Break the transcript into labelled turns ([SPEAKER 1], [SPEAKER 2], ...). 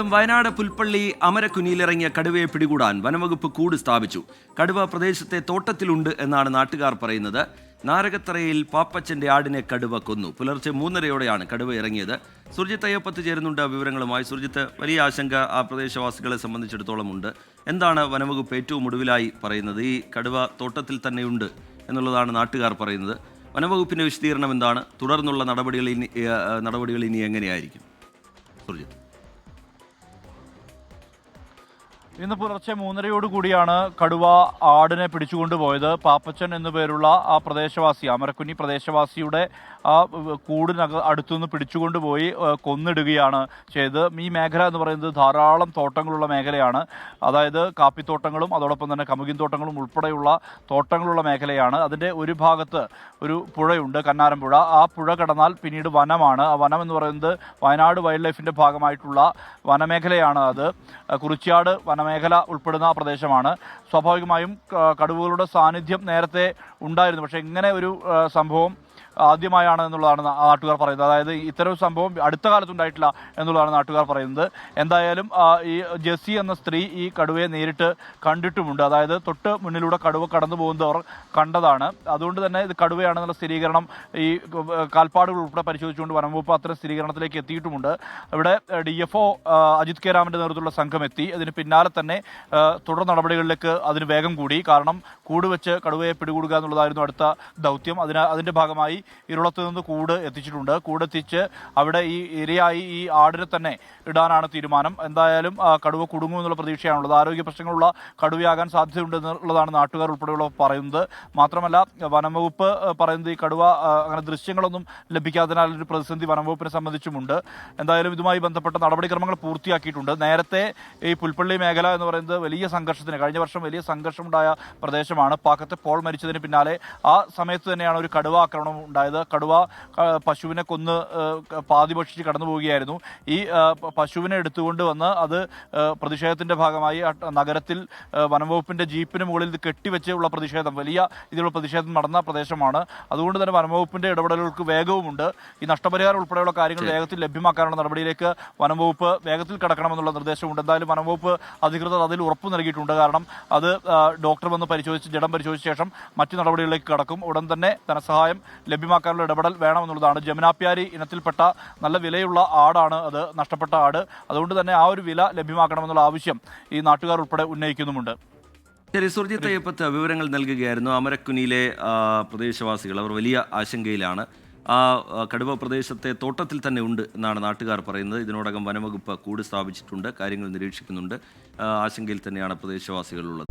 [SPEAKER 1] വയനാട് പുൽപ്പള്ളി അമരക്കുനിയിലിറങ്ങിയ കടുവയെ പിടികൂടാൻ വനംവകുപ്പ് കൂട് സ്ഥാപിച്ചു. കടുവ പ്രദേശത്തെ തോട്ടത്തിലുണ്ട് എന്നാണ് നാട്ടുകാർ പറയുന്നത്. നാരകത്തറയിൽ പാപ്പച്ചന്റെ ആടിനെ കടുവ കൊന്നു. പുലർച്ചെ 3:30യോടെയാണ് കടുവ ഇറങ്ങിയത്. സുർജിത്ത് അയ്യപ്പത്ത് ചേരുന്നുണ്ട് വിവരങ്ങളുമായി. സുർജിത്ത്, വലിയ ആശങ്ക ആ പ്രദേശവാസികളെ സംബന്ധിച്ചിടത്തോളം ഉണ്ട്. എന്താണ് വനംവകുപ്പ് ഏറ്റവും ഒടുവിലായി പറയുന്നത്? ഈ കടുവ തോട്ടത്തിൽ തന്നെയുണ്ട് എന്നുള്ളതാണ് നാട്ടുകാർ പറയുന്നത്. വനംവകുപ്പിന്റെ വിശദീകരണം എന്താണ്? തുടർന്നുള്ള നടപടികൾ ഇനി എങ്ങനെയായിരിക്കും? സുർജിത്ത്.
[SPEAKER 2] ഇന്ന് പുലർച്ചെ 3:30യോടുകൂടിയാണ് കടുവ ആടിനെ പിടിച്ചുകൊണ്ടുപോയത്. പാപ്പച്ചൻ എന്നുപേരുള്ള ആ പ്രദേശവാസി, അമരക്കുനി പ്രദേശവാസിയുടെ ആ അടുത്തുനിന്ന് പിടിച്ചുകൊണ്ടുപോയി കൊന്നിടുകയാണ് ചെയ്തത്. ഈ മേഖല എന്ന് പറയുന്നത് ധാരാളം തോട്ടങ്ങളുള്ള മേഖലയാണ്. അതായത് കാപ്പിത്തോട്ടങ്ങളും അതോടൊപ്പം തന്നെ കമുകിൻ തോട്ടങ്ങളും ഉൾപ്പെടെയുള്ള തോട്ടങ്ങളുള്ള മേഖലയാണ്. അതിൻ്റെ ഒരു ഭാഗത്ത് ഒരു പുഴയുണ്ട്, കന്നാരംപുഴ. ആ പുഴ കടന്നാൽ പിന്നീട് വനമാണ്. ആ വനം എന്ന് പറയുന്നത് വയനാട് വൈൽഡ് ലൈഫിൻ്റെ ഭാഗമായിട്ടുള്ള വനമേഖലയാണ്. അത് കുറിച്യാട് വനമേഖല ഉൾപ്പെടുന്ന പ്രദേശമാണ്. സ്വാഭാവികമായും കടുവകളുടെ സാന്നിധ്യം നേരത്തെ ഉണ്ടായിരുന്നു. പക്ഷേ ഇങ്ങനെ ഒരു സംഭവം ആദ്യമായാണ് എന്നുള്ളതാണ് നാട്ടുകാർ പറയുന്നത്. അതായത് ഇത്തരം സംഭവം അടുത്ത കാലത്തുണ്ടായിട്ടില്ല എന്നുള്ളതാണ് നാട്ടുകാർ പറയുന്നത്. എന്തായാലും ഈ ജെസ്സി എന്ന സ്ത്രീ ഈ കടുവയെ നേരിട്ട് കണ്ടിട്ടുമുണ്ട്. അതായത് തൊട്ട് മുന്നിലൂടെ കടുവ കടന്നു പോകുന്നവർ കണ്ടതാണ്. അതുകൊണ്ട് തന്നെ ഇത് കടുവയാണെന്നുള്ള സ്ഥിരീകരണം ഈ കാൽപ്പാടുകൾ ഉൾപ്പെടെ പരിശോധിച്ചുകൊണ്ട് വനംവകുപ്പ് അത്തരം സ്ഥിരീകരണത്തിലേക്ക് എത്തിയിട്ടുമുണ്ട്. ഇവിടെ DFO അജിത് കെ രാമന്റെ നേതൃത്വത്തിലുള്ള സംഘം എത്തി. അതിന് പിന്നാലെ തന്നെ തുടർ നടപടികളിലേക്ക് അതിന് വേഗം കൂടി. കാരണം കൂട് വെച്ച് കടുവയെ പിടികൂടുക എന്നുള്ളതായിരുന്നു അടുത്ത ദൗത്യം. അതിന്റെ ഭാഗമായി ഇരുളത്ത് നിന്ന് കൂട് എത്തിച്ചിട്ടുണ്ട്. കൂടെത്തിച്ച് അവിടെ ഈ ഇരയായി ഈ ആടിനെ തന്നെ ഇടാനാണ് തീരുമാനം. എന്തായാലും കടുവ കുടുങ്ങുമെന്നുള്ള പ്രതീക്ഷയാണുള്ളത്. ആരോഗ്യ പ്രശ്നങ്ങളുള്ള കടുവയാകാൻ സാധ്യതയുണ്ടെന്നുള്ളതാണ് നാട്ടുകാർ ഉൾപ്പെടെയുള്ളവർ പറയുന്നത്. മാത്രമല്ല വനംവകുപ്പ് പറയുന്നത് ഈ കടുവ അങ്ങനെ ദൃശ്യങ്ങളൊന്നും ലഭിക്കാത്തതിനാൽ ഒരു പ്രതിസന്ധി വനംവകുപ്പിനെ സംബന്ധിച്ചുമുണ്ട്. എന്തായാലും ഇതുമായി ബന്ധപ്പെട്ട നടപടിക്രമങ്ങൾ പൂർത്തിയാക്കിയിട്ടുണ്ട്. നേരത്തെ ഈ പുൽപ്പള്ളി മേഖല എന്ന് പറയുന്നത് വലിയ സംഘർഷത്തിന്, കഴിഞ്ഞ വർഷം വലിയ സംഘർഷമുണ്ടായ പ്രദേശമാണ്. പാക്കത്തെ പോൾ മരിച്ചതിന് പിന്നാലെ ആ സമയത്ത് തന്നെയാണ് ഒരു കടുവ ആക്രമണം ഉണ്ടായത്. കടുവ പശുവിനെ കൊന്ന് പാതി ഭക്ഷിച്ച് കടന്നു പോവുകയായിരുന്നു. ഈ പശുവിനെ എടുത്തുകൊണ്ട് വന്ന് അത് പ്രതിഷേധത്തിന്റെ ഭാഗമായി നഗരത്തിൽ വനംവകുപ്പിന്റെ ജീപ്പിന് മുകളിൽ ഇത് കെട്ടിവെച്ചുള്ള പ്രതിഷേധം, വലിയ ഇതിലുള്ള പ്രതിഷേധം നടന്ന പ്രദേശമാണ്. അതുകൊണ്ട് തന്നെ വനംവകുപ്പിന്റെ ഇടപെടലുകൾക്ക് വേഗവുമുണ്ട്. ഈ നഷ്ടപരിഹാരം ഉൾപ്പെടെയുള്ള കാര്യങ്ങൾ വേഗത്തിൽ ലഭ്യമാക്കാനുള്ള നടപടിയിലേക്ക് വനംവകുപ്പ് വേഗത്തിൽ കടക്കണമെന്നുള്ള നിർദ്ദേശമുണ്ട്. എന്തായാലും വനംവകുപ്പ് അധികൃതർ അതിൽ ഉറപ്പു നൽകിയിട്ടുണ്ട്. കാരണം അത് ഡോക്ടർ വന്ന് പരിശോധിച്ച് ജഡം പരിശോധിച്ച ശേഷം മറ്റു നടപടികളിലേക്ക് കടക്കും. ഉടൻ തന്നെ ധനസഹായം ലഭ്യമാക്കാനുള്ള ഇടപെടൽ വേണമെന്നുള്ളതാണ്. ജമുനാപ്യാരി ഇനത്തിൽപ്പെട്ട നല്ല വിലയുള്ള ആടാണ് അത്, നഷ്ടപ്പെട്ട ആട്. അതുകൊണ്ട് തന്നെ ആ ഒരു വില ലഭ്യമാക്കണമെന്നുള്ള ആവശ്യം ഈ നാട്ടുകാർ ഉൾപ്പെടെ ഉന്നയിക്കുന്നുമുണ്ട്.
[SPEAKER 1] ശരി, സുർജിത്ത് അയ്യപ്പത്ത് വിവരങ്ങൾ നൽകുകയായിരുന്നു. അമരക്കുനിയിലെ പ്രദേശവാസികൾ അവർ വലിയ ആശങ്കയിലാണ്. ആ കടുവ പ്രദേശത്തെ തോട്ടത്തിൽ തന്നെ ഉണ്ട് എന്നാണ് നാട്ടുകാർ പറയുന്നത്. ഇതിനോടകം വനംവകുപ്പ് കൂട് സ്ഥാപിച്ചിട്ടുണ്ട്, കാര്യങ്ങൾ നിരീക്ഷിക്കുന്നുണ്ട്. ആശങ്കയിൽ തന്നെയാണ് പ്രദേശവാസികളുള്ളത്.